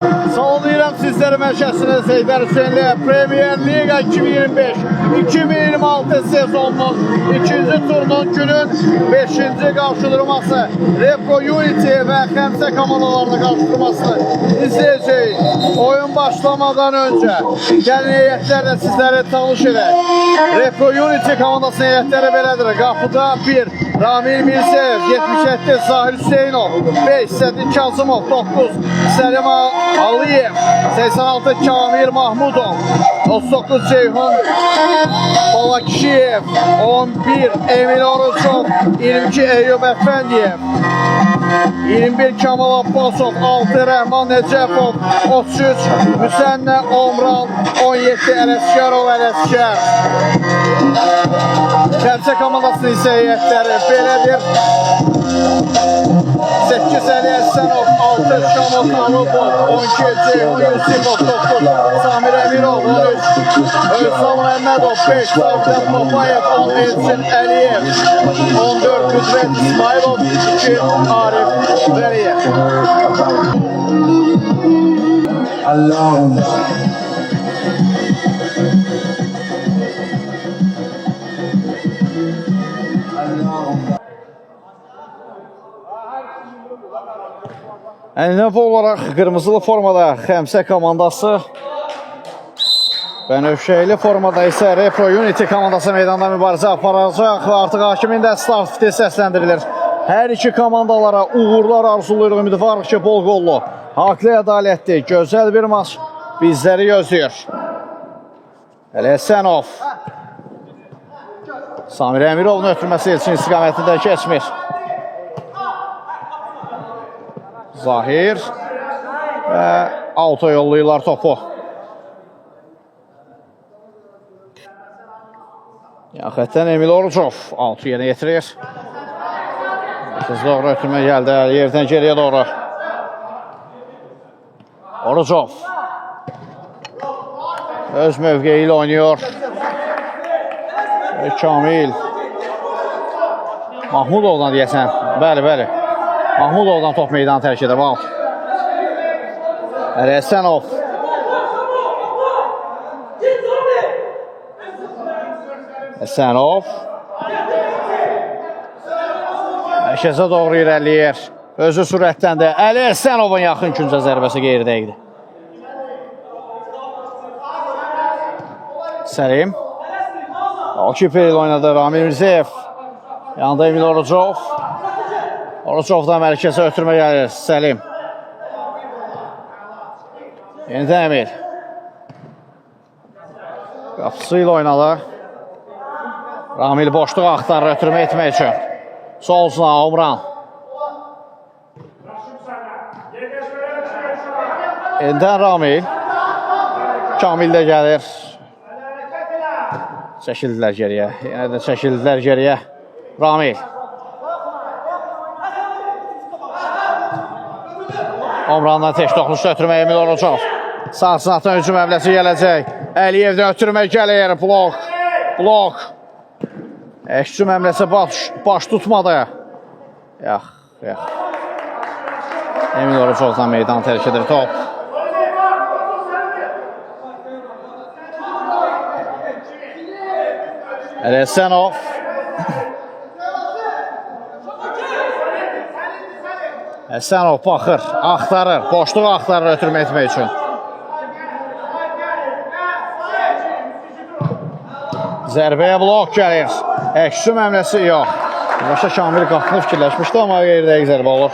Salamlayıram sizləri mərkəziniz Heydər Hüseynli Premier Liga 2025-2026 sezonunun ikinci turunun günün 5-ci qarşıdurması Repro Unity və Xəmsə komandalarını qarşıdurmasını izləyəcəyik. Oyun başlamadan öncə gəlin heyətlərlə sizləri tanış edək. Repro Unity komandasının heyətləri belədir. Qapıda 1 Ramil Mirsev, 77 Zahir Hüseynov, 5 Sədin Kazımov, 9 Səlim Aliyev, 86 Kamil Mahmudov, 39 Ceyhun Balakişiyev, 11 Emil Oruçov, 22 Eyyub Əfəndiyev, 21 Kamal Abbasov, 6 Rəhman Necəfov, 33 Müsənnə Omran, 17 Ələskərov Ələskər. Xəmsə komandasının isə heyətləri belədir. 8 Əli Əsənov, 6 Şamil Qalubov, 12 Ceyhun Yusifov, 9 Samir Əmirov, 13 Özal Məmmədov, 5 Savdən Papayev, 10 Elçin Əliyev, 14 Qüdrət İsmailov, 2 Arif Vəliyev. Allah'ım. Ənənəvi olaraq qırmızılı formada Xəmsə komandası və növşəkli formada isə Repro Unity komandası meydanda mübarizə aparacaq və artıq hakimin də start fiti səsləndirilir. Hər iki komandalara uğurlar arzuluyuruq, ümidvarıq ki, bol qollu, haqlı ədalətli, gözəl bir maç bizləri gözləyir. Ələsənov Samir Əmirovun ötürməsi üçün istiqamətində keçmir. Zahir və auto yollayırlar topu. Yaxətdən Emil Orucov 6 yenə yetirir. Siz doğru ötürmə gəldi Əliyevdən geriyə doğru. Orucov öz mövqeyi ilə oynayır. Kamil Mahmudovdan deyəsən. Bəli. Mahmudovdan top meydanı tərk edir. Ələsənov Ələsənov Əşəzə doğru irəliyir. Özü sürətləndi. Ələsənovun yaxın küncə zərbəsi qeyri-dəqiqdir. Səlim Akif ilə oynadı Ramil Mirzeyev. Yanında Emil Orucov. Orucovdan mərkəzə ötürmə gəlir. Səlim. Yenidən Emil. Qapısı ilə oynadı. Ramil boşluq axtarır ötürmə etmək üçün. Solsuna Omran. Yenidən Ramil. Kamil də gəlir. Çəkildilər geriyə. Yenə də çəkildilər geriyə. Ramil. Omrandan tək toxunuşda ötürmə Emil Orucov. Sağ sınaqdan hücum həmləsi gələcək. Əliyevdən ötürmə gəlir. Blok. Hücum həmləsi baş tutmadı. Yox. Emil Orucovdan meydan tərk edir top. Ələsənov. Ələsənov baxır, axtarır, boşluq axtarır ötürmə etmək üçün. Zərbəyə blok gəlir. Hücum həmləsi yox. Başa Kamil qapını fikirləşmişdi, amma qeyri-dəqiq zərbə olur.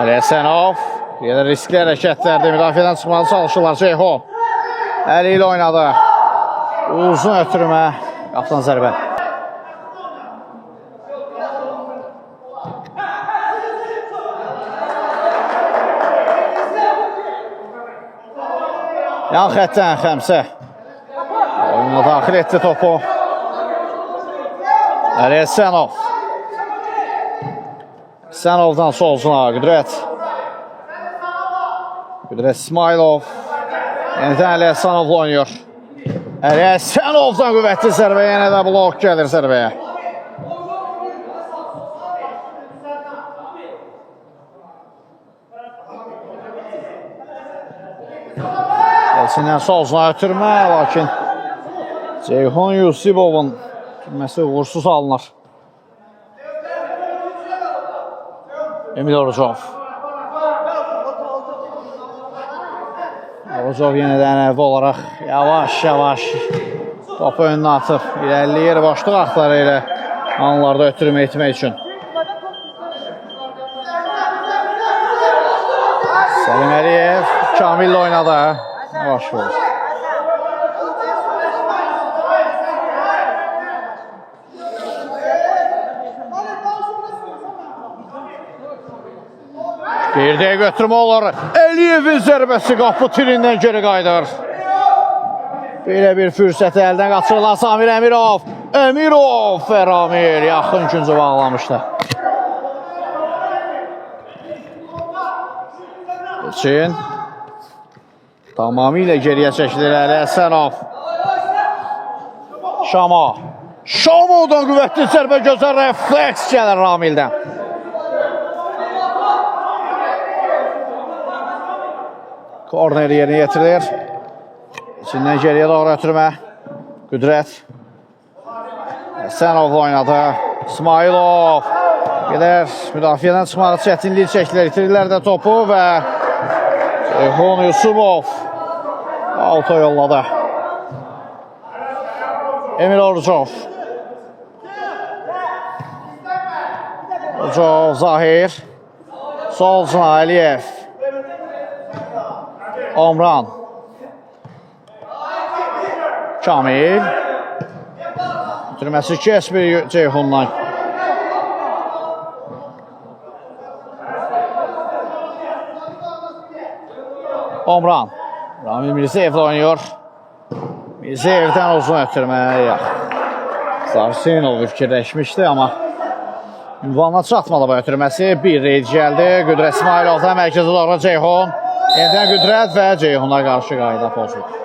Ələsənov yenə riskli hərəkətlərdə müdafiədən çıxmalı çalışırlar. Ceyhun Əli ilə oynadı. Uzun ötürmə, qapıdan zərbə. Yan xətdən Xəmsə oyuna daxil etdi topu. Ələsənov. Sənovdan solcuna Qüdrət. Qüdrət İsmailov. Yenidən Əli Həsənovla oynuyor. Əli Həsənovdan qüvvətli zərbə, yenə də blok gəlir zərbəyə. Elçindən sol uzuna ötürmə, lakin Ceyhun Yusibovun türməsi uğursuz alınır. Emil Orucov. Orucov yenidən əvvə olaraq yavaş-yavaş topu önünə atıb. İrəliyir başlıq axtarı ilə anlarda ötürmə etmək üçün. Səlim Əliyev Kamillə oynadı. Yavaş olur. Bir dəyə götürmə olur. Əliyevin zərbəsi qapı tirindən geri qaydır. Belə bir fürsəti əldən qaçırılan Samir Əmirov. Əmirov və Ramil yaxın güncü bağlamışdı. Elçin tamamilə geriyə çəkilir Əli Həsənov. Şamo. Şamodan qüvvətli zərbə, gözəl refleks gəlir Ramildən. Korner yerinə getirilir. İçindən geriyə doğru ötürmə. Qüdrət. Həsənov oynadı. İsmailov. Gelir. Müdafiədən çıxmağı çətinlik çəkdiler. İtirirlər də topu və Ceyhun Yusubov alta yolladı. Emil Orucov. Orucov, Zahir. Sol cına Əliyev. Omran. Kamil. Bitirməsi bir Ceyhundan. Omran. Ramil Mirzəyevlə oynuyor. Mirzəyevdən uzun ötürməyə yox. Sarsinov fikirləşmişdi, amma ünvanına çatmadı bu ötürməsi. Bir reyd gəldi. Qüdrət İsmailovdan mərkəzə doğru Ceyhun. Yenidən Qüdrət və Ceyhuna qarşı qayda pozulur.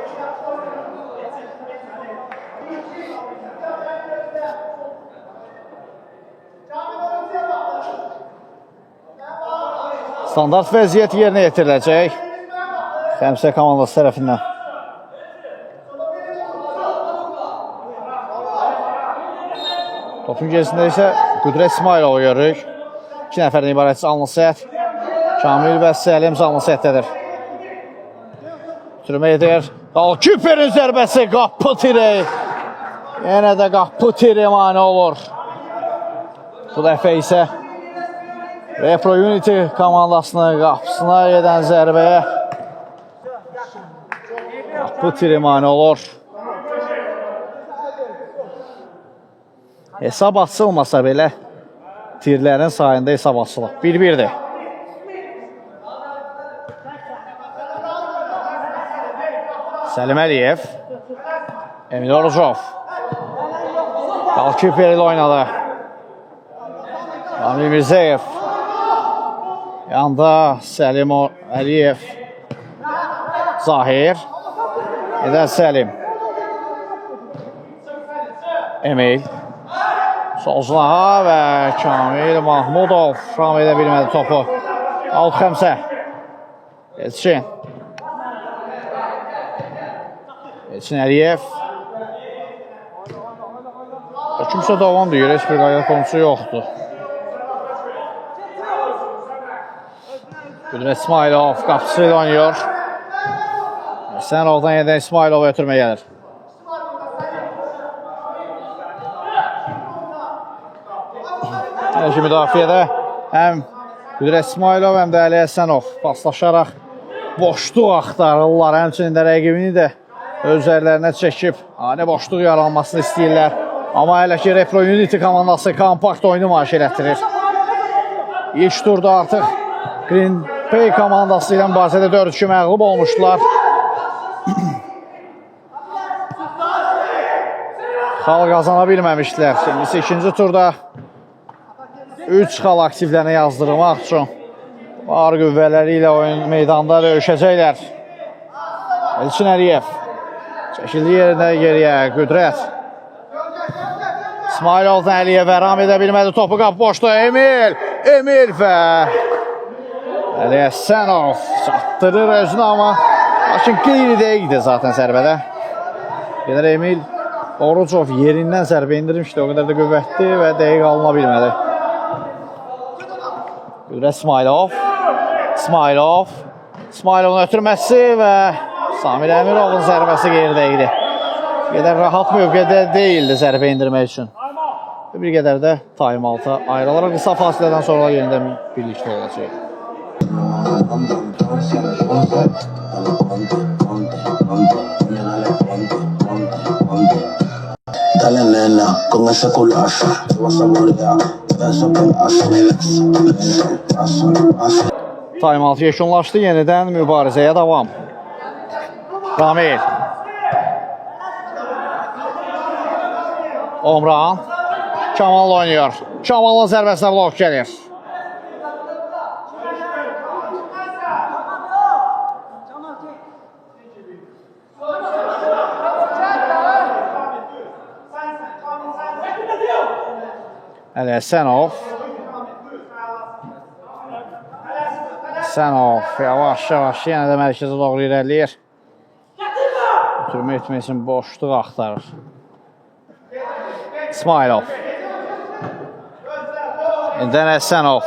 Standart vəziyyət yerinə yetiriləcək Xəmsə komandası tərəfindən. Topun gerisində isə Qüdrət İsmailovu görürük. 2 nəfərdən ibarət canlı səhət. Kamil və Səlim canlı səhətdədir. Türmə edir. Dalkiperin zərbəsi qapı tiri. Yenə də qapı tiri mani olur. Bu dəfə isə Repro Unity komandasının qapısına gedən zərbəyə qapı tiri mani olur. Hesab açılmasa belə tirlərin sayında hesab açılır. 1-1'dir. Səlim Əliyev. Emil Orucov. Dalkiper ilə oynadı. Ramil Mirzəyev. Yanda Səlim Əliyev. Zahir. Edən Səlim. Emil. Solcunaha və Kamil Mahmudov ram edə bilmədi topu. Alt Xəmsə. Elçin. Elçin Əliyev. Kimsə davam deyir, heç bir qayda konusu yoxdur. Qüdrət İsmailov qapısı ilə oynuyor. Həsənovdan yeniden İsmailov ötürmə gəlir. Hələ ki müdafiədə həm Qüdrət İsmailov, həm də Əli Həsənov paslaşaraq boşluq axtarırlar. Həmçinin də rəqibini də özlərlərinə çəkib ani boşluq yaranmasını istəyirlər. Amma hələ ki Repro Unity komandası kompakt oyunu nümayiş elətdirir. İlk turda artıq Green Bay komandası ilə mübarizədə 4-2 məğlub olmuşdular. Xal qazana bilməmişdilər. Şimdi ikinci turda 3 xal aktivlərini yazdırmaq üçün var qüvvələri ilə oyun meydanda döyüşəcəklər. Elçin Əliyev çəkildi yerində geriyə, Qüdrət. İsmailovdan Əliyev əram edə bilmədi, topu qapı boşda, Emil və Əli Həsənov çatdırır özünü, amma lakin qeyri-dəqiqdir zaten zərbədə. Gedər Emil Orucov yerindən zərbə indirmişdi, o qədər də qüvvətli və dəqiq alına bilmədi. Qüdrət İsmailovun ötürməsi və Samir Əmirovun zərbəsi qeyri-dəqiqdir. Gedər rahat mövqedə deyildi zərbə indirmək üçün. Bir qədər də time altı ayrılaraq qısa fasilədən sonra yenidən birlikdə olacaq. Dale nena, con ese culazo, te vas a morir, beso pedazo, Time altı yekunlaşdı, yenidən mübarizəyə davam. Ramil Omran Kamal oynuyor. Kamal'ın zərbəsinə blok gəlir. Əli Həsənov yavaş yenə də mərkəzə doğru irəliyir. Ötürmə etmək üçün boşluq axtarır. İsmailov İndən Həsənov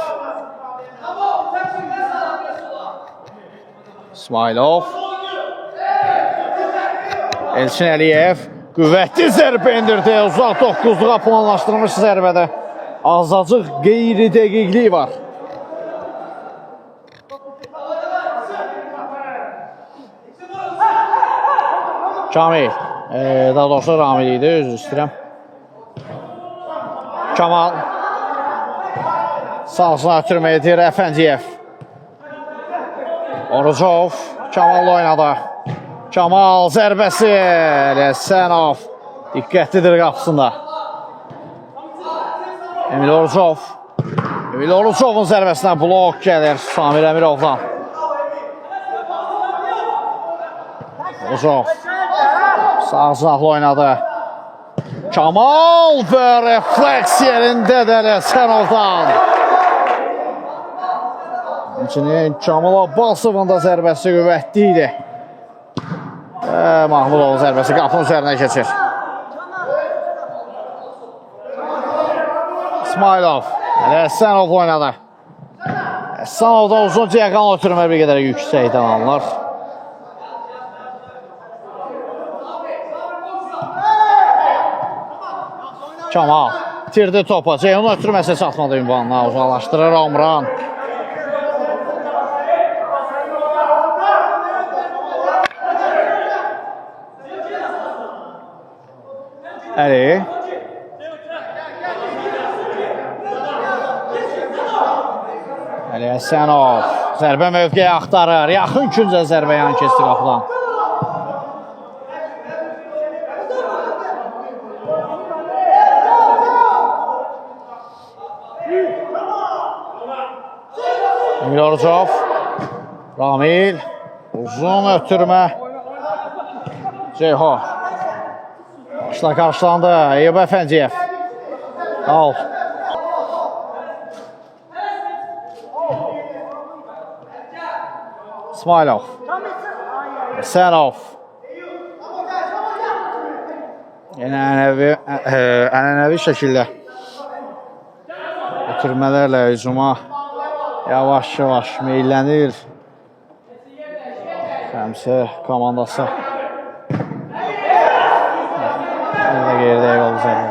Elçin Əliyev qüvvətli zərbə indirdi. Uzaq 9-luğa planlaşdırılmış zərbədə azacıq qeyri-dəqiqlik var. Kamil, daha doğrusu Ramil idi, özür istəyirəm. Kamal sağsına ötürmə edir Əfəndiyev. Orucov Kamal'la oynadı. Kamal zərbəsi, Həsənov diqqətlidir qapısında. Emil Orucovun zərbəsinə blok gəlir Samir Əmirovdan. Orucov sağ sınaqlı oynadı. Kamal və refleks yerində də Həsənovdan. Həmçinin Kamal Abbasovun da zərbəsi qüvvətli idi. Mahmudovun zərbəsi qapının üzərinə keçir. İsmailov Həsənov oynadı. Həsənovdan uzun cəyəqan ötürmə bir qədər yüksəkdən alınır. Kamal itirdi topa. Ceyhun ötürməsə çatmadı ünvanına. Uzaqlaşdırır Omran. Əli Həsənov zərbə mövqeyi axtarır. Yaxın küncə zərbə yan keçdi qapıdan. Emil Orucov, Ramil, uzun ötürmə. Ceyho başla qarşılandı. Eyüp Əfəndiyev. Al. İsmailov Həsənov yenə ənənəvi şəkildə ötürmələrlə hücuma yavaş-yavaş meylənir Xəmsə komandası. Yenə də qeyri-dəqiq oldu zərbə.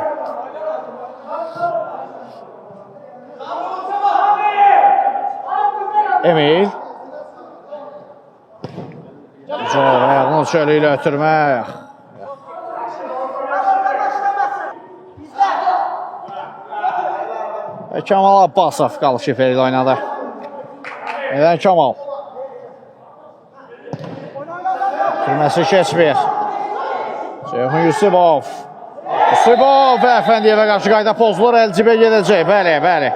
Emil ayağının çölü ilə ötürmək. Kamal Abbasov qalış şiferi ilə oynadı. Edən Kamal. Türməsi keçmir. Ceyhun Yusubov. Yusubov Əfəndiyevə qarşı qayda pozulur. Əlcibə gedəcək. Bəli.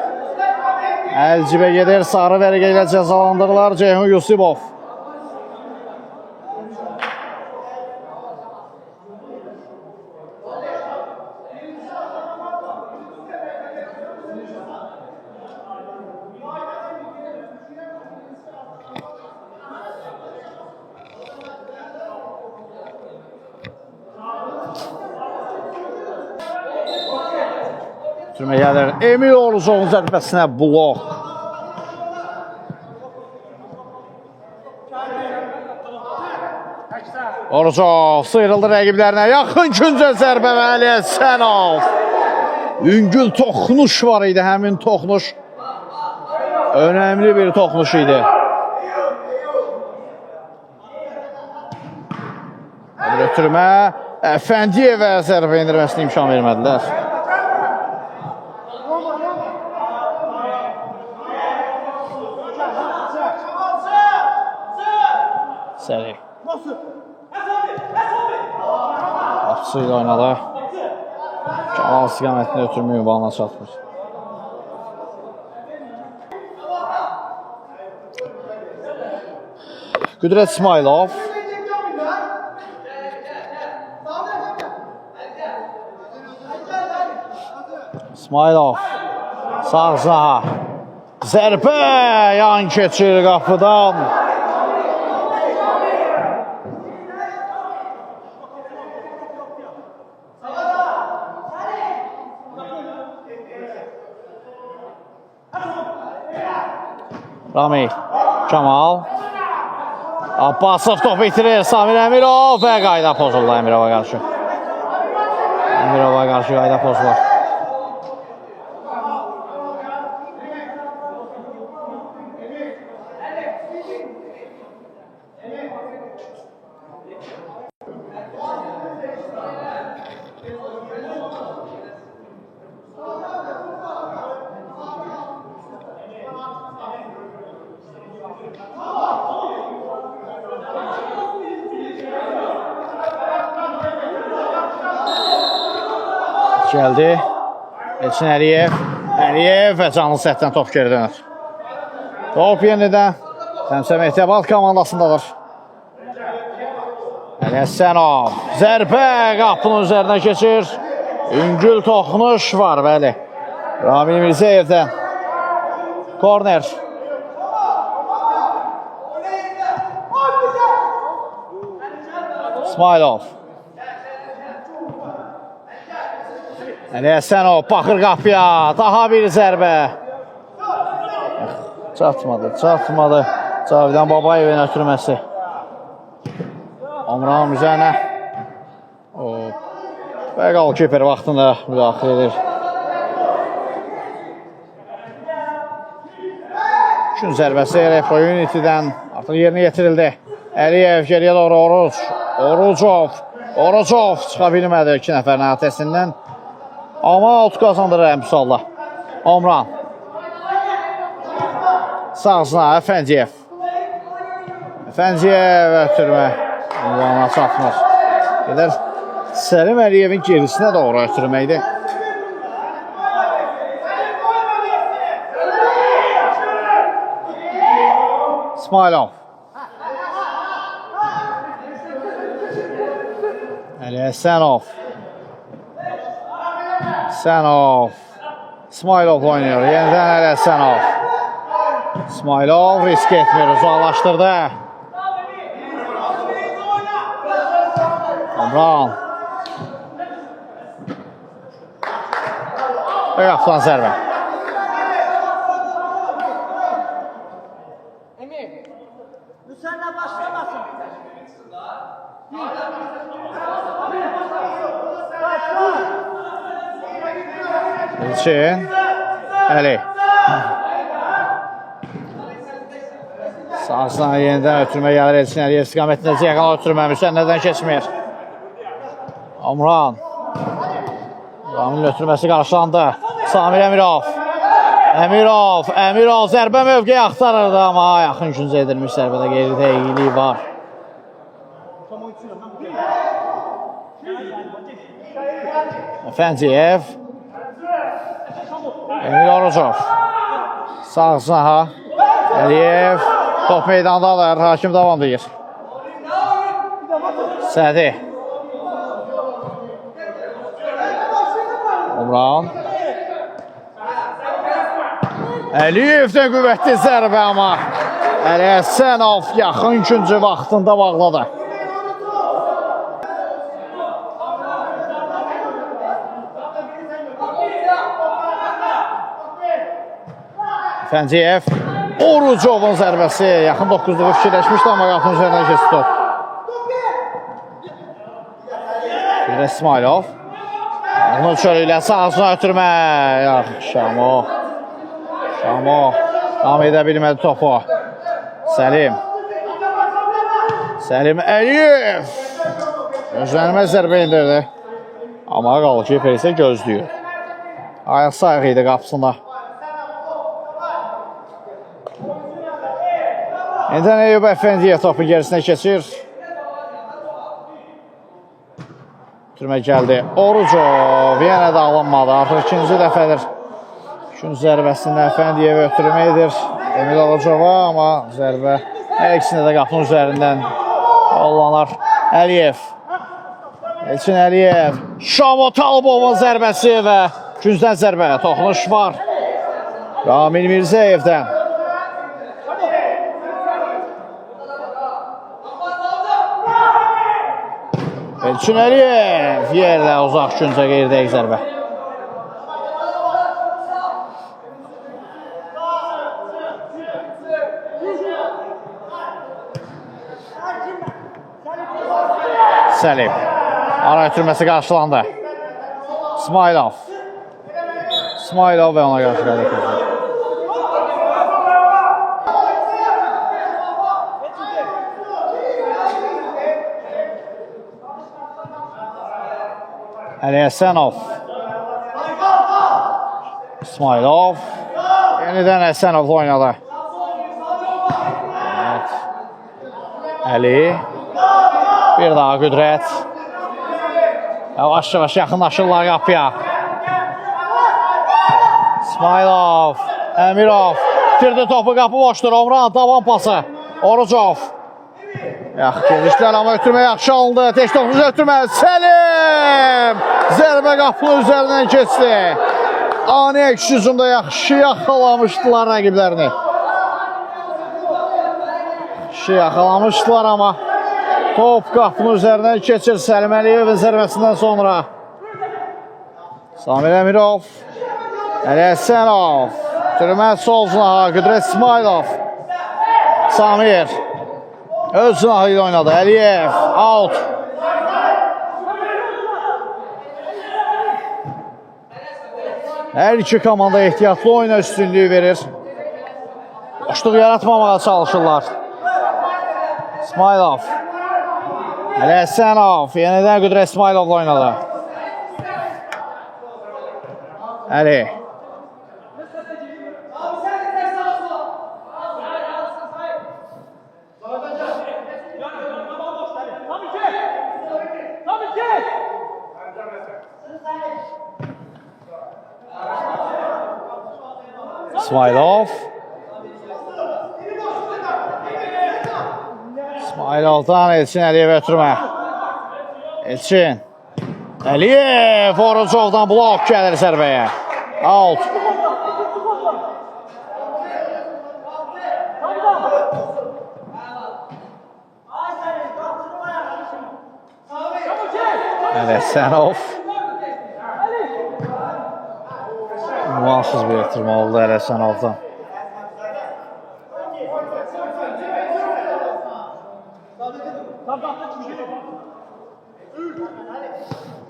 Əlcibə gedir, sarı vərəqə ilə cəzalandırırlar Ceyhun Yusubov. Türmə gəlir. Emil Orucovun zərbəsinə blok. Orucov sıyrıldı rəqiblərinə. Yaxın küncə zərbə və Əli Həsənov. Üngül toxunuş var idi. Həmin toxunuş önəmli bir toxunuş idi. Türmə Əfəndiyevə zərbə indirməsini imkan vermədilər. Səri. Atçı ilə oynadı. Kamal istiqamətini ötürmə ünvanına çatmır. Qüdrət İsmailov. İsmailov. Sağ saha. Zərbə yan keçir qapıdan. Ramil, Kamal, Abbasov topu itirir, Samir Əmirov və qayda pozuldu Əmirova qarşı. Əmirova qarşı qayda pozulur. Gəldi. Elçin Əliyev. Əliyev və canlı səhvdən top geri dönür. Top yenidən Təmsə Mehtəbal komandasındadır. Əli Həsənov. Zərbə qapının üzərinə keçir. Üngül toxunuş var, bəli. Ramil Mirzəyevdən. Korner. İsmailov. Əli Həsənov baxır qapıya, daha bir zərbə. Çatmadı. Cavidan Babayevin ötürməsi. Omran üzərinə. Və qalkiper vaxtında müdaxilə edir. Üçün zərbəsi Repro Unity'dən artıq yerinə yetirildi. Əliyev geriyə doğru Orucov çıxa bilmədi 2 nəfərin ətəsindən. Amma out qazandırır əmsalda. Omran. Sağsına Əfəndiyev. Əfəndiyev ötürmə. Ünvana çatmır. Gedir. Səlim Əliyevin gerisinə doğru ötürməkdir. İsmailov. Əli Həsənov. İsmailov oynuyor. Yenidən Əli Həsənov. İsmailov risk etmir. Uzaqlaşdırdı. Omran. Və qapıdan zərbə. Emir, bu sənlə başlamasın. İlçin. Əli. Sağsına yenidən ötürmə gəlir Elçin Əliyev istiqamətində yaxana ötürməmiş. Nədən keçmir? Omran. Ramilin ötürməsi qarşılandı. Samir Əmirov. Əmirov zərbə mövqeyi axtarırdı, amma yaxın küncə edilmiş zərbədə qeyri dəqiqliyi var. Əfəndiyev. Emil Orucov. Sağ saha. Əliyev. Top meydandadır. Hakim davam edir. Sədi. Umran. Əliyevdən qüvvətli zərbə amma Əliyəsənov yaxın ikinci vaxtında bağladı. Fənciyev. Orucovun zərbəsi. Yaxın 9-luğu fikirləşmişdi amma qapının üzərindən keçdi top. Bir İsmailov. Onun çölüylə sağsına ötürmə. Şamo. Şamo. Tam edə bilmədi topu. Səlim. Səlim Əliyev. Gözlənilməz zərbə indirdi. Amma qalkiper isə gözləyir. Ayaq sayıq idi qapısında. İndən Eyyub Əfəndiyev topu gerisinə keçir. Türmə gəldi. Orucov yenə də alınmadı. Artıq ikinci dəfədir. İkinci zərbəsində Əfəndiyev ötürmə edir. Emil Orucova, amma zərbə əksinə də qapının üzərindən yollanar. Əliyev. Elçin Əliyev. Şamo Talibovun zərbəsi və ikincidən zərbə. Toxunuş var. Ramil Mirzəyevdən. Elçin Əliyev yerlə uzaq küncə qeyrdəyik zərbə. Səlim. Ara ötürməsi qarşılandı. İsmailov. İsmailov və ona qarşı qədə keçir. Əliyəsənov. İsmailov. Yenidən Əliyəsənovla oynadı. Evet. Əli. Bir daha Qüdrət. Yavaş-yavaş yaxınlaşırlar qapıya. İsmailov. Əmirov. Tirdi topu, qapı boşdur. Omran taban pası. Orucov. Yaxşı gedişlər, amma ötürmə yaxşı alındı. Teş topunuzu ötürmə. Səlim! Zərbə qapının üzərindən keçdi. Ani əks hücumda yaxşı yaxalamışdılar rəqiblərini. Yaxşı yaxalamışdılar, amma top qapının üzərindən keçir Səlim Əliyevin zərbəsindən sonra. Samir Əmirov. Əliyəsənov. Türmə sol cinaha. Qüdrət İsmailov. Samir. Öz cinahı ilə oynadı. Əliyev. Out. Hər iki komanda ehtiyatlı oyuna üstünlüyü verir. Boşluq yaratmamağa çalışırlar. İsmailov. Əliyəsənov. Yenidən Qüdrət İsmailovla oynadı. Əli. İsmailov. İsmailovdan Elçin Əliyevə ötürmə. Elçin. Əliyev. Orucovdan blok gəlir zərbəyə. Out. Əliyəsənov. Ünvansız bir itirmə oldu Əliyəsənovdan.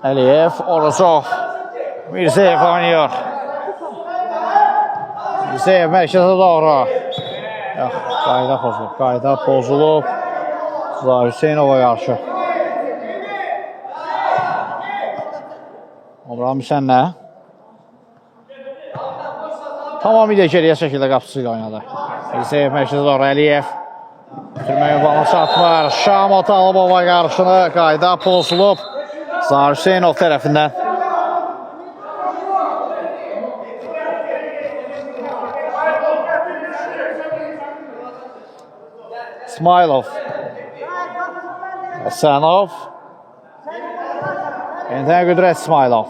Əliyev, Orucov. Mirzəyev oynayır. Mirzəyev mərkəzə doğru. Yox, qayda pozulub. Qayda pozulub. Zahir Hüseynova qarşı. Omran sən nə? Tamamilə geriyə şəkildə qapısı ilə oynadı. Mirzəyev mərkəzə doğru. Əliyev. Türməyə bana çatmır. Şamo Talibova qarşını. Qayda pozulub. Zahir Hüseynov tərəfindən. İsmailov. Həsənov. Yenidən Qüdrət İsmailov.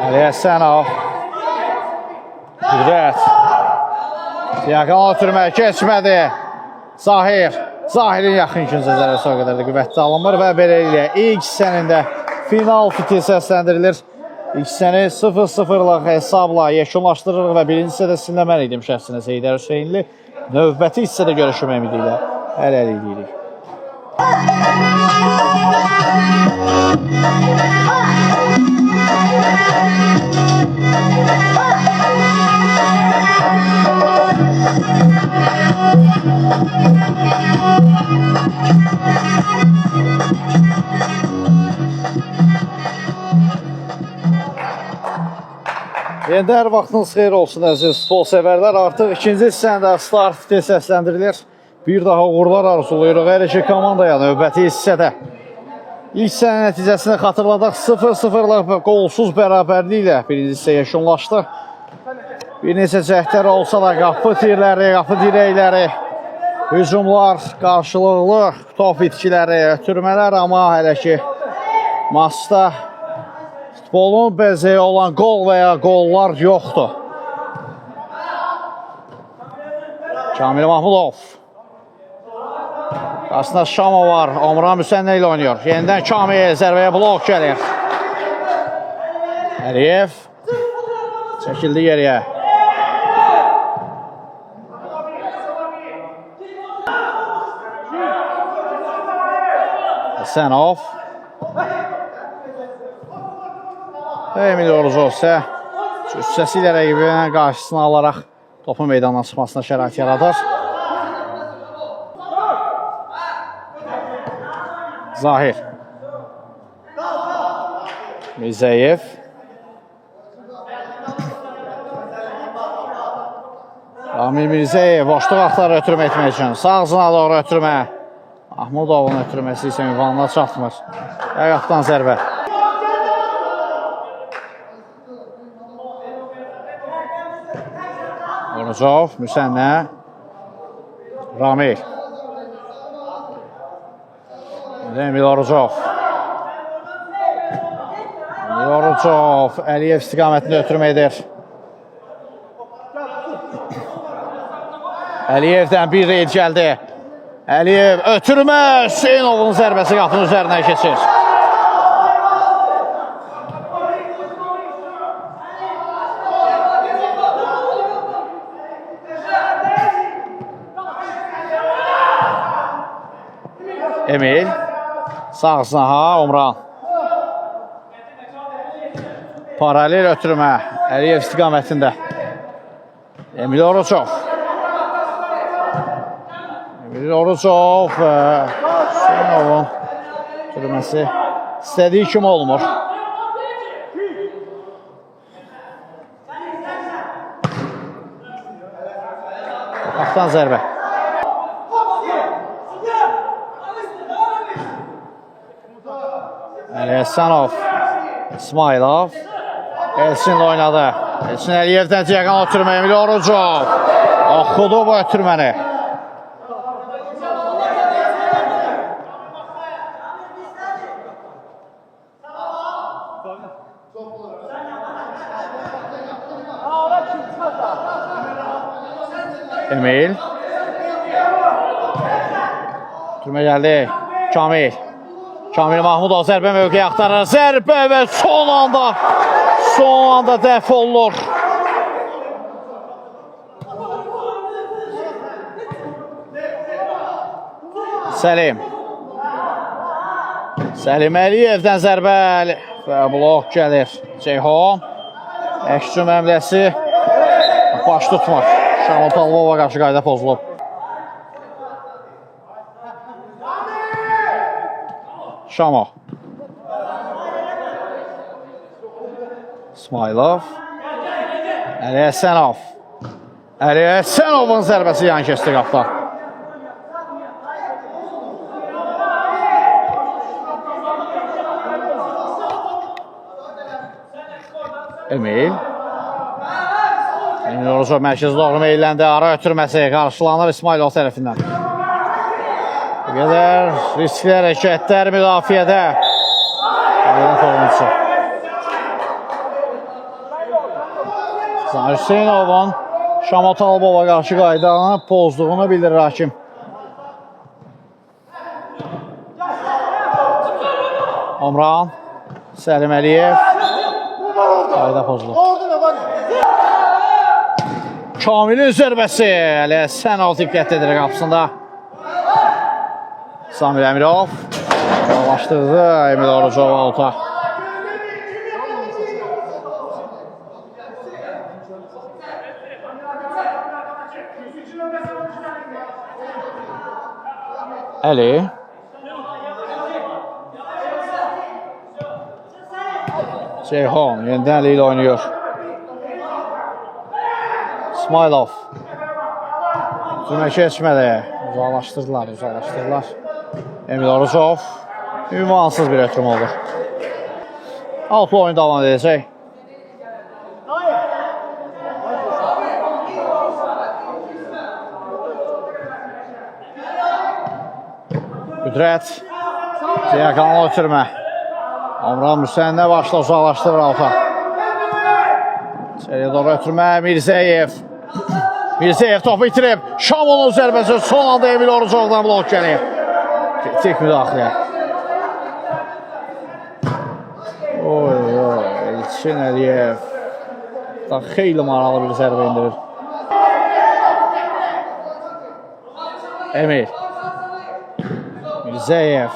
Əli Həsənov. Qüdrət. Yaxın ötürmək keçmədi. Zahirin yaxın ikinci zərbəsi o qədər də qüvvətli alınmır və beləliklə ilk hissənin final fiti səsləndirilir. İlk hissəni 0-0'lıq hesabla yekunlaşdırırıq və birinci hissədə sizinlə mən idim şəxsinə Heydər Hüseynli. Növbəti hissədə görüşmək ümidi ilə hələlik deyirik. Yenidən hər vaxtınız xeyir olsun əziz futbol sevərlər. Artıq ikinci hissəndə start fiti səsləndirilir. Bir daha uğurlar arzulayırıq hər iki komandaya növbəti hissədə. İlk hissənin nəticəsini xatırladaq 0-0'lıq qolsuz bərabərliklə birinci hissə yekunlaşdı. Bir neçə cəhdlər olsa da qapı tirləri, qapı dirəkləri, hücumlar, qarşılıqlı top itkiləri, ötürmələr, amma hələ ki maçda futbolun bəzəyi olan qol və ya qollar yoxdur. Kamil Mahmudov. Qarşısında Şamo var. Omran Müsənnə ilə oynuyor. Yenidən Kamil zərbəyə blok gəlir. Əliyev çəkildi geriyə. Həsənov. Emil Orucov isə cüssəsi ilə rəqibinin qarşısını alaraq topun meydandan çıxmasına şərait yaradır. Zahir. Mirzəyev. Ramil Mirzəyev boşluq axtarır ötürmə etmək üçün. Sağcına doğru ötürmə. Mahmudovun ötürməsi isə ünvanına çatmır. Ayaqdan zərbə. Orucov, Müsənnə. Ramil. Emil Orucov. Emil Orucov Əliyev istiqamətində ötürmə edir. Əliyevdən bir reyd gəldi. Əliyev ötürmə. Hüseynovun zərbəsi qapının üzərindən keçir. Emil. Sağ sınaha Omran. Paralel ötürmə. Əliyev istiqamətində. Emil Orucov. Emil Orucov. Hüseynovun ötürməsi istədiyi kimi olmur. Axtan zərbə. Həsənov, İsmailov, Elçinlə oynadı. Elçin Əliyevdən Cəqan ötürmə, Emil Orucov. Oxudu bu ötürməni. Emil. Ötürmə gəldi, Kamil. Kamil Mahmudov zərbə mövqeyi axtarır. Zərbə və son anda dəf olunur. Səlim. Səlim Əliyevdən zərbə və blok gəlir. Ceyhon. Əksüm əmləsi baş tutmur. Şamil Talvova qarşı qayda pozulub. Şamo. İsmailov. Əli Həsənov. Əli Həsənovun zərbəsi yan keçdi qapdan. Emil. Emin Orucov mərkəzi doğru meyilləndi. Ara ötürməsi qarşılanır İsmailov tərəfindən. Bu qədər riskli hərəkətlər müdafiədə. Aydın foruncusu. Zahir Hüseynovun Şamot Albova qarşı qaydanı pozduğunu bildirir hakim. Omran, Səlim Əliyev. Qayda pozulur. Kamilin zərbəsi. Ələsənov diqqət edir qapısında. Samir Əmirov. Yavaşdırdı Emil Orucov alta. Əli. Ceyhon yenidən Əli ilə oynayır. İsmailov. Cümə keçmədi. Uzaqlaşdırdılar. Emil Orucov. Ünvansız bir ötürüm olur. Altı oyun davam edəcək. Qüdrət. Ziyakanlı ötürmə. Omran Müsənnə başla uzaqlaşdırır alta. İçəriyə doğru ötürmə. Mirzəyev. Mirzəyev topu itirib. Şamonun zərbəsi son anda Emil Orucovdan blok gəlir. Tek müdaxilə. Elçin Əliyev. Xeyli maraqlı bir zərbə indirir. Emil. Mirzəyev.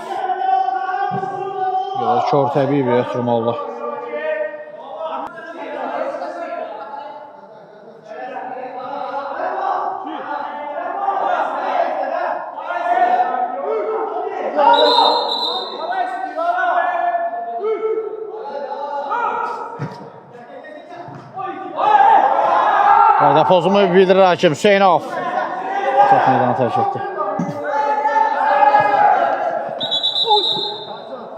Kör təbii bir ötürüm oldu. Qayda pozumu bildirir hakim Hüseynov. Top meydana tərk etdi.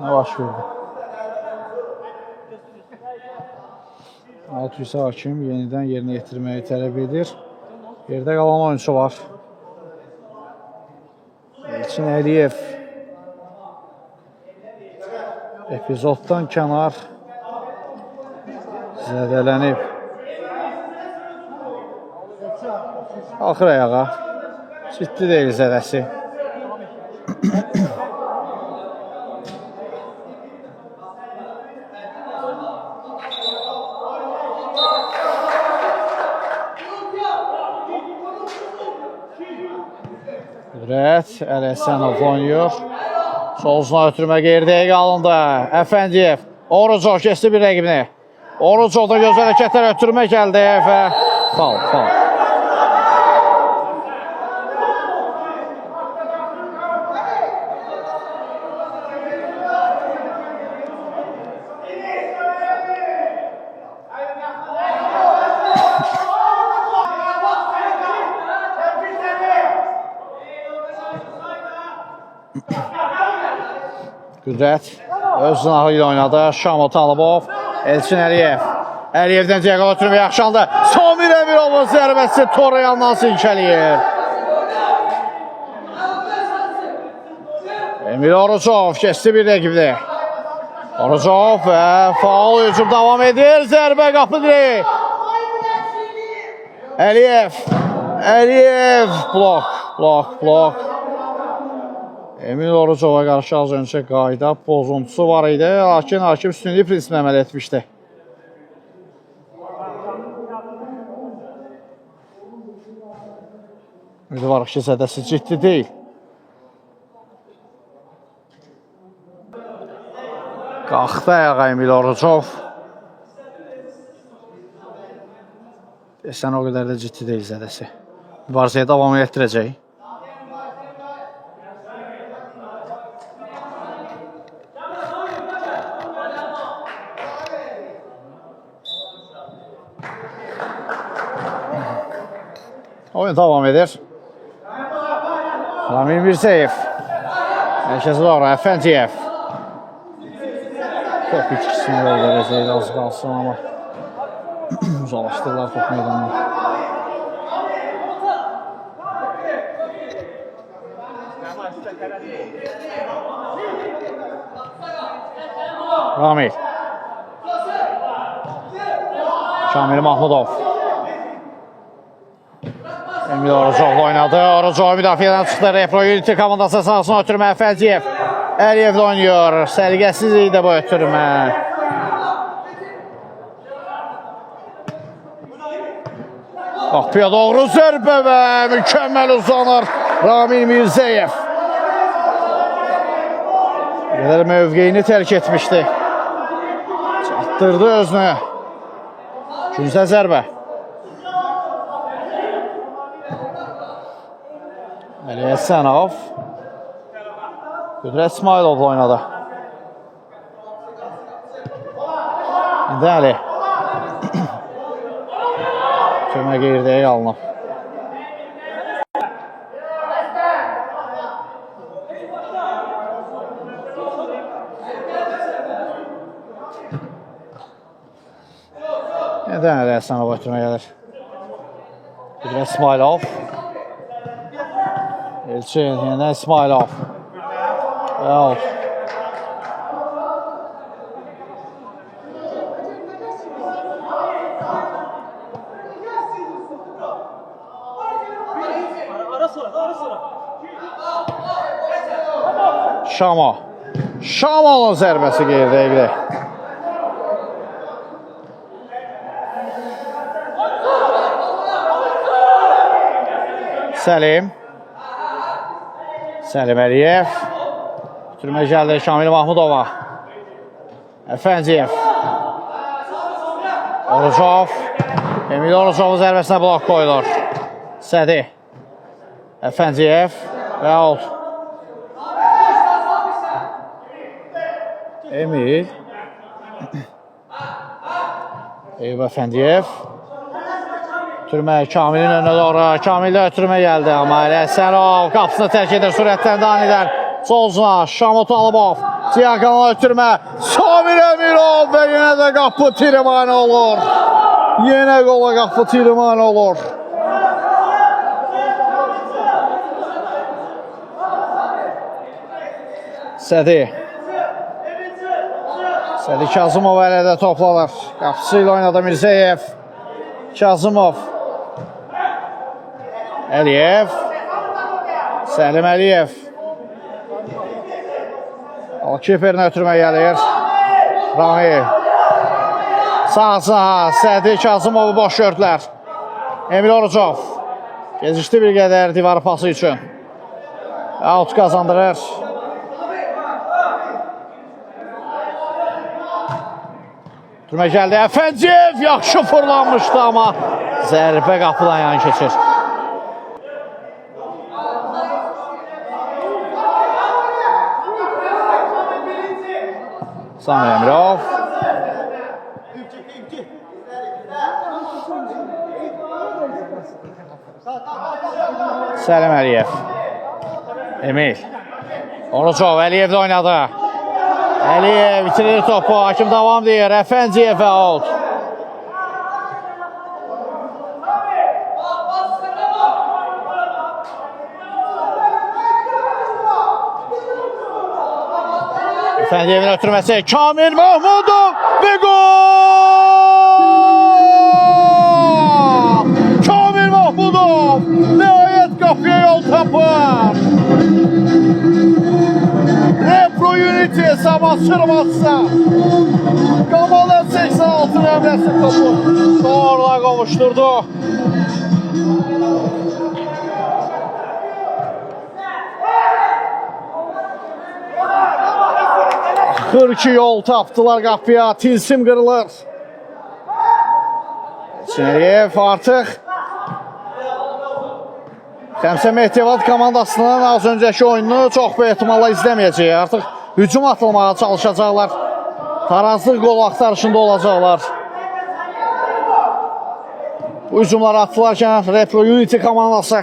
Nə baş verdi? Alt üstə hakim yenidən yerinə yetirməyi tələb edir. Yerdə qalan oyuncu var. Elçin Əliyev. Epizoddan kənar zədələnib. Qalxır ayağa. Ciddi deyil zədəsi. Qüdrət, Ələsənov oynayır. Soluzuna ötürmə geridə qalındı. Əfəndiyev, Orucov keçdi bir rəqibini. Orucovda göz hərəkətlər ötürmə gəldi və faul. Qüdrət öz sınavı ilə oynadı. Şamot Albov, Elçin Əliyev. Əliyevdən Ceyqal ötürmə yaxşandı. Samir Əmirovun zərbəsi Torayandan silkəliyir. Emil Orucov keçdi bir rəqibli. Orucov və faul hücum davam edir. Zərbə qapı direği. Əliyev. Blok. Emil Orucova qarşı az öncə qayda pozuntusu var idi. Lakin hakim üstünlük prinsipini əməl etmişdi. Ümidi var ki, zədəsi ciddi deyil. Qalxdı ayağa Emil Orucov. Desən o qədər də ciddi deyil zədəsi. Mübarizəyə davam etdirəcək. Oyun davam edir. Ramil Mirzəyev. Mərkəzi doğru Əfəndiyev. Top itkisini yol verəcək, az qalsın amma uzaqlaşdırırlar top meydanına. Ramil. Kamil Mahmudov. Emil Orucovla oynadı. Orucov müdafiədən çıxdı. Repro Unity komandası sahasına ötürmə. Fəziyev. Əliyevlə oynuyor. Səliqəsiz idi bu ötürmə. Qapıya doğru zərbə və mükəmməl uzanır Ramil Mirzəyev. Qədər mövqeyini tərk etmişdi. Çatdırdı özünü. Günsə zərbə. Əli Həsənov. Qüdrət İsmailovla oynadı. İndi Əli. Kömək qeyirdiyə alınıb. Nədən Əli Həsənov ötürmə gəlir? Qüdrət İsmailov. Elçin, yenə İsmailov. Out. Şamo. Şamo'nun zərbəsi qeyirdiyə gidir. Səlim. Səlim Əliyev. Türmə gəldi Kamil Mahmudova. Əfəndiyev. Orucov. Emil Orucovun zərbəsinə blok qoyulur. Sədi. Əfəndiyev. Və out. Emil. Eyüp Əfəndiyev. Türmə Kamilin önünə doğru. Kamil də ötürmə gəldi. Amma Əli Həsənov qapısını tərk edir sürətdən Danidən. Solcuna Şamut Alıbov. Diagonal ötürmə. Samir Əmirov və yenə də qapı tirimanı olur. Yenə qola qapı tirimanı olur. Sədi. Sədi Kazımov hələ də toplanır. Qapısı ilə oynadı Mirzəyev. Kazımov. Əliyev. Səlim Əliyev. Alkiperinə ötürmə gəlir. Ramil. Sağ-sağa Sədi Kazımovu boş gördülər. Emil Orucov. Gecikdi bir qədər divar pası üçün. Out qazandırır. Türmə gəldi. Əfəndiyev yaxşı fırlanmışdı amma zərbə qapıdan yan keçir. Samir Əmirov. Səlim Əliyev. Emil. Orucov Əliyevlə oynadı. Əliyev bitirir topu. Hakim davam deyir. Əfəndiyev və out. Əfəndiyevin ötürməsi Kamil Mahmudov və gol! Kamil Mahmudov nəhayət qapıya yol tapır. Repro Unity sabah sırmazsa Qamalın 86 nömrəsi topu doğrudan qovuşturdu. Xırki yol tapdılar qapıya, tilsim qırılır. Çinəyev artıq Xəmsə Mehdiyevat komandasının az öncəki oyununu çox bir ehtimalla izləməyəcək. Artıq hücum atılmağa çalışacaqlar. Tarazlıq qol axtarışında olacaqlar. Bu hücumları attılarkən Repro Unity komandası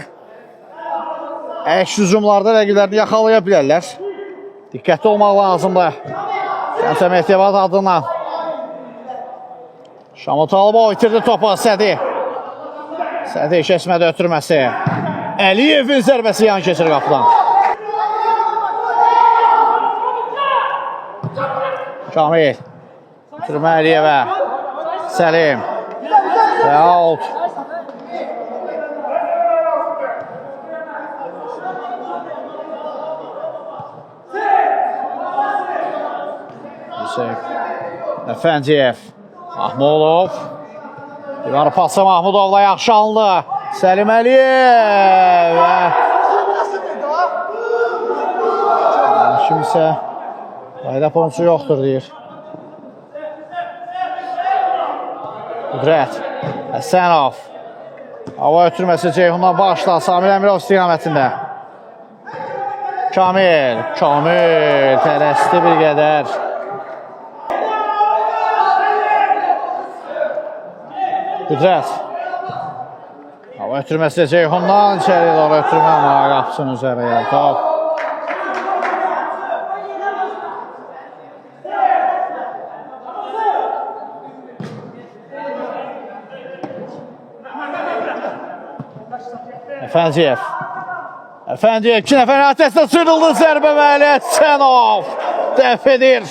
əks hücumlarda rəqiblərini yaxalaya bilərlər. Diqqətli olmaq lazımdır. Xəmsə Mehdiyevat adından. Şamut Alıbov itirdi topu. Sədi. Sədi keçmədə ötürməsi. Əliyevin zərbəsi yan keçir qapıdan. Kamil. Sürmə Əliyevə. Səlim. Və out. Əfəndiyev. Mahmudov. Divarı pası Mahmudovla yaxşı alındı. Səlim Əliyev. Kimsə qayda ponçu yoxdur deyir. Qüdrət. Həsənov. Hava ötürməsi Ceyhundan başla. Samir Əmirov istiqamətində. Kamil. Kamil. Tələsdi bir qədər. Qüdrət. Hava ötürməsi Ceyhundan içəri doğru ötürmə ama qapısının üzərə gəldi. Top. Əfəndiyev. Əfəndiyev 2 nəfər atəsdə sürüldü zərbə və Həsənov dəf edir.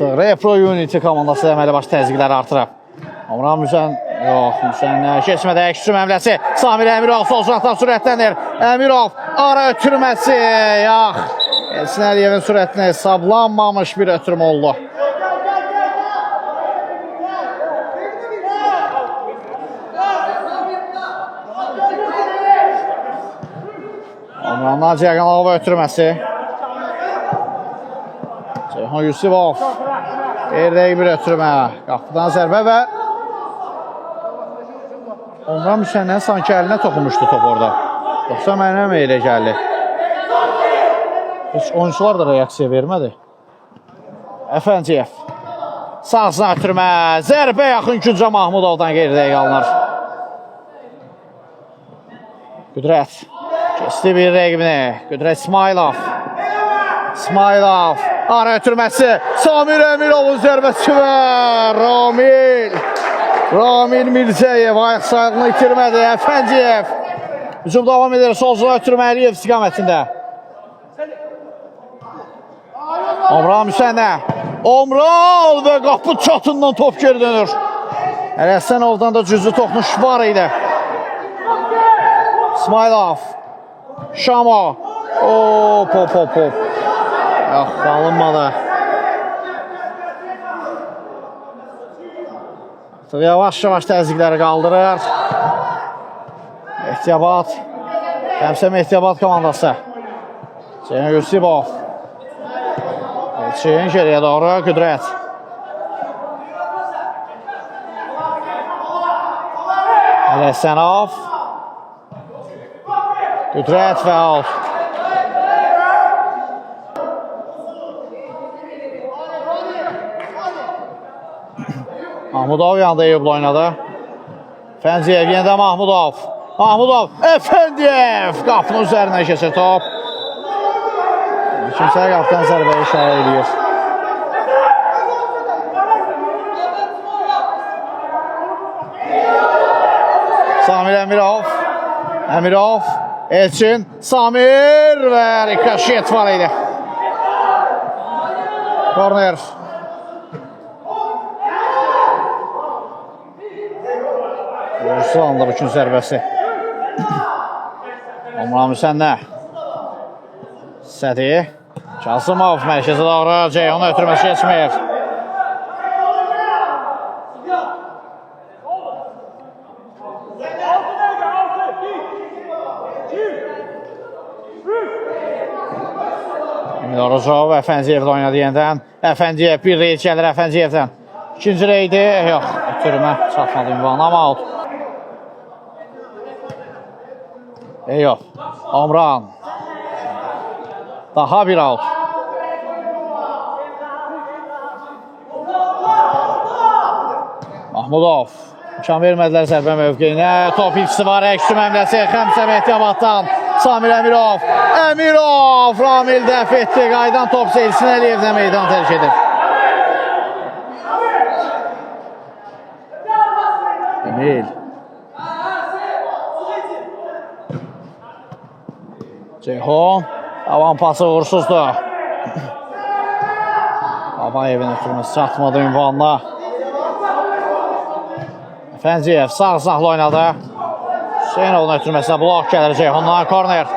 Repro Unity komandası əməli baş təzyiqləri artırıb. Amma Müsən keçmədə əksü məmləsi. Samir Əmirov sol sıraqdan sürətlənir. Əmirov ara ötürməsi. Elçin Əliyevin sürətini hesablanmamış bir ötürmə oldu. Amran Naciyaganova ötürməsi. Ceyhun Yusifov. Yerdə bir ötürmə. Qapıdan zərbə və Omran Müsəndən sanki əlinə toxunmuşdu top orada. Yoxsa mənə mi elə gəldi? Heç oyuncular da reaksiya vermədi. Əfəndiyev. Sağsına ötürmə. Zərbə yaxın güncə Mahmudovdan geridə qalınır. Qüdrət. Keçdi bir rəqibini. Qüdrət İsmailov. İsmailov. Ara ötürməsi. Samir Əmirovun zərbəsi və Ramil Mirzəyev ayaq sayğını itirmədi. Əfəndiyev. Hücum davam edir. Solcuna ötürmə Əliyev istiqamətində. Omran Müsənə. Omran və qapı çatından top geri dönür. Həsənovdan da cüzlü toxunuş var idi. İsmailov. Şamo. Hop. Alınmadı. Yavaş-yavaş təzyiqləri qaldırır. Ehtiyabat. Qəmsəm Ehtiyabat komandası. Ceyhun Yusifov. Elçin geriyə doğru Qüdrət. Həsənov. Qüdrət və out. Mahmudov yanında Eyüblə oynadı. Əfəndiyev yenə Mahmudov. Əfəndiyev qapının üzərinə keçir top. Kimsə qapıdan zərbəyə işarə edir. Samir Əmirov. Elçin. Samir və rikoşet var idi. Korner. Ruslandır üçün zərbəsi. Omran Müsənə. Sədi. Kasımov mərkəzə doğru. Ceyhun ötürməsi keçmir. Oruzov Əfəndiyevlə oynadı yenidən. Əfəndiyev bir reyd gəlir Əfəndiyevdən. İkinci reydi. Yox. Ötürmə çatmadı ünvanı ama out. Yox. Omran. Daha bir out. Mahmudov. İmkan vermədilər zərbə mövqeyinə. Top ikisi var. Əksü məmləsi. Xəmsəm Ehtiyabatdan. Samir Əmirov. Ramil dəf etdi. Qaydan top Elçin Əliyevlə meydan tərk edir. Emil. Ceyhun. Avan pası uğursuzdur. Babayevin ötürməsi çatmadı ünvanına. Əfəndiyev sağ sınaqlı oynadı. Hüseynovun ötürməsinə blok gələcək. Ondan korner.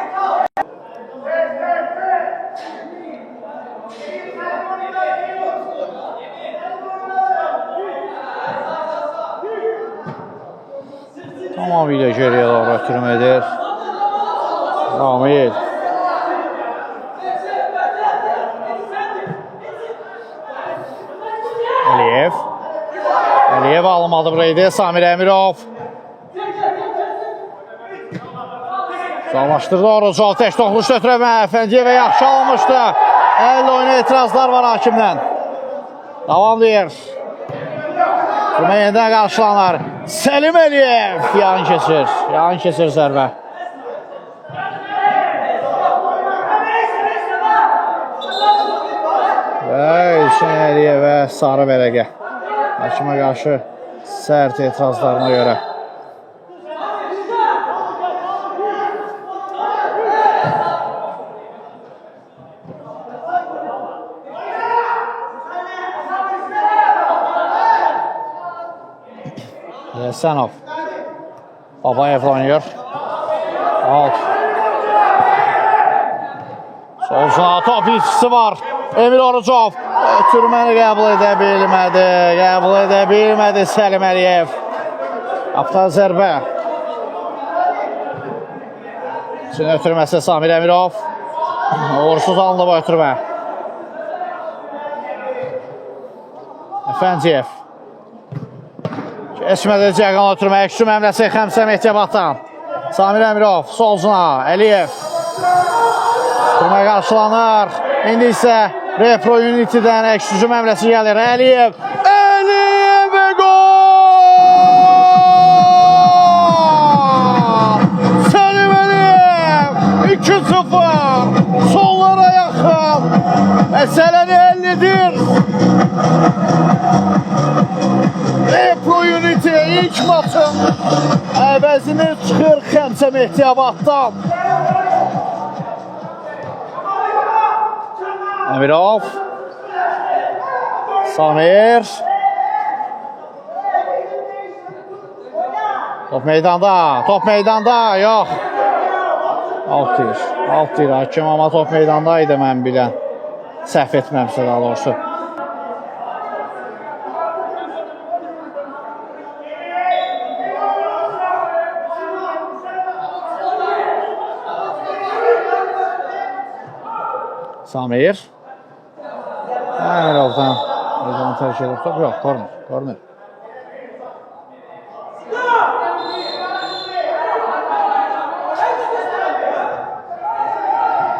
Tamamilə geriyə doğru ötürmə edir. Ramil. Əliyev alınmadı buraydı. Samir Əmirov. Sağlaşdırdı Orucov. Tək toxluş ötürəmə. Əfəndiyevə yaxşı alınmışdı. Əllə oyuna etirazlar var hakimdən. Davam deyir. Türmə yenidən qarşılanır. Səlim Əliyev. Yan keçir. Yan keçir zərbə. Hüseyin Əliyevə sarı vərəqə. Hakimə qarşı sərt etirazlarına görə. Həsənov. Babayev oynuyor. Alt. Solsuna top içkisi var. Emil Orucov. Ötürməni qəbul edə bilmədi. Qəbul edə bilmədi Səlim Əliyev. Aptal zərbə. Üçün ötürməsi Samir Əmirov. Uğursuz alındı bu ötürmə. Əfəndiyev. Keçmədə Cəqan ötürmə. Ekşü məmləsi Xəmsə Mehdiyabatdan. Samir Əmirov. Solcuna. Əliyev. Ötürmə qarşılanır. İndi isə Repro Unity'dən ekşücü məmləsi gəlir. Əliyev. Əliyev və gol! Səlim Əliyev. 2-0. Sonlara yaxın. Məsələni əllidir. Repro Unity ilk maçın əvəzini çıxır Xəmsə Mehdiyabatdan. Əmirov. Samir. Top meydanda. Top meydanda. Yox. Alt deyir. Alt deyir. Hakim amma top meydandaydı mən bilən. Səhv etməmsə daha doğrusu. Samir. Əmirovdan. Meydanı tərk edib top. Yox, korner. Korner.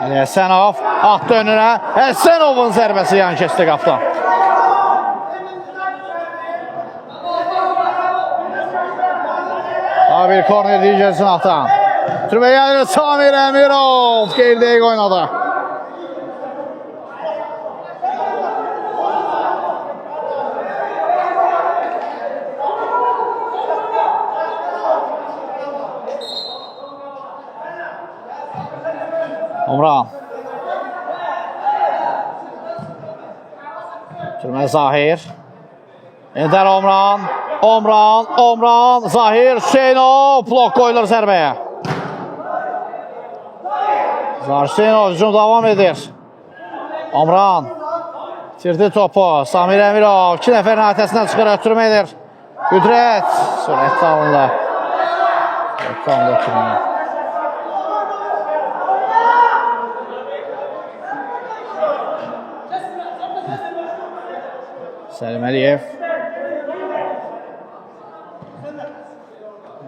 Ali Həsənov. Atdı önünə. Həsənovun zərbəsi yan keçdi qapdan. Daha bir korner deyəcəksin atdan. Türbə gəlir Samir Əmirov. Qeyri-dəqiq oynadı. Omran. Türmə Zahir. Ender Omran. Omran. Zahir. Hüseynov. Blok qoyulur zərbəyə. Zahir Hüseynov hücum davam edir. Omran. Tirdi topu. Samir Əmirov. 2 nəfərin atəsindən çıxır. Ötürmə edir. Qüdrət. Sürətli alındı. Ötürmə. Səlim Əliyev.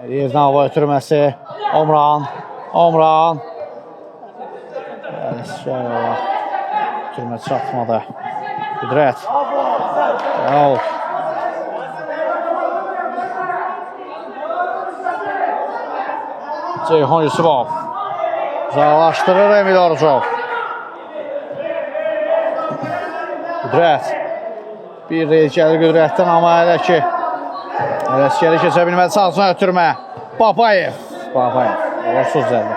Əliyevdən hava ötürməsi. Omran. Ötürmə çatmadı. Qüdrət. Yol. Ceyhun Yusubov. Uzaqlaşdırır Emil Orucov. Qüdrət. Bir reys gəlir Qüdrətdən, amma hələ ki Ələskəli keçə bilmədi, sağsına ötürmə. Babayev. Uğursuz zərbə.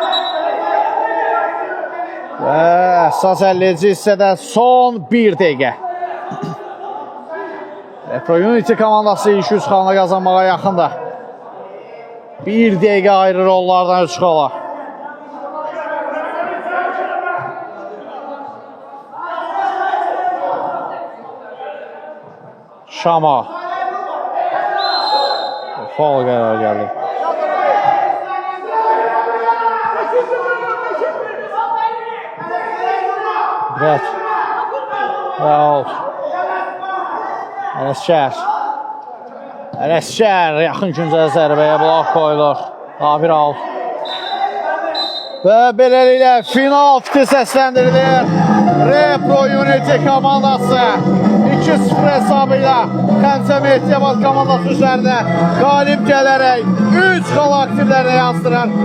Və əsas 50-ci hissədə son 1 dəqiqə. Repro Unity komandası iş 3 xalına qazanmağa yaxındır. 1 dəqiqə ayrı rollardan 3 xala. Şama. Faul qərar gəldi. Brət. Faul. Ələskər yaxın küncə zərbəyə blok qoyulur. Bir out. Və beləliklə final fiti səsləndirilir. Repro Unity komandası 2-0 hesabı ilə Xəmsə Mehdiyabad komandası üzərinə qalib gələrək 3 xal aktivlərinə yansıdır.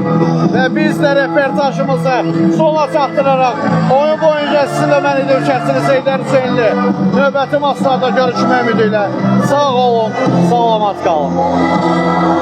Və biz də reportajımızı sona çatdıraraq oyun boyunca sizinlə mən idim kəsiniz Heydər Hüseynli. Növbəti maçlarda görüşmək ümidi ilə sağ olun, salamat qalın.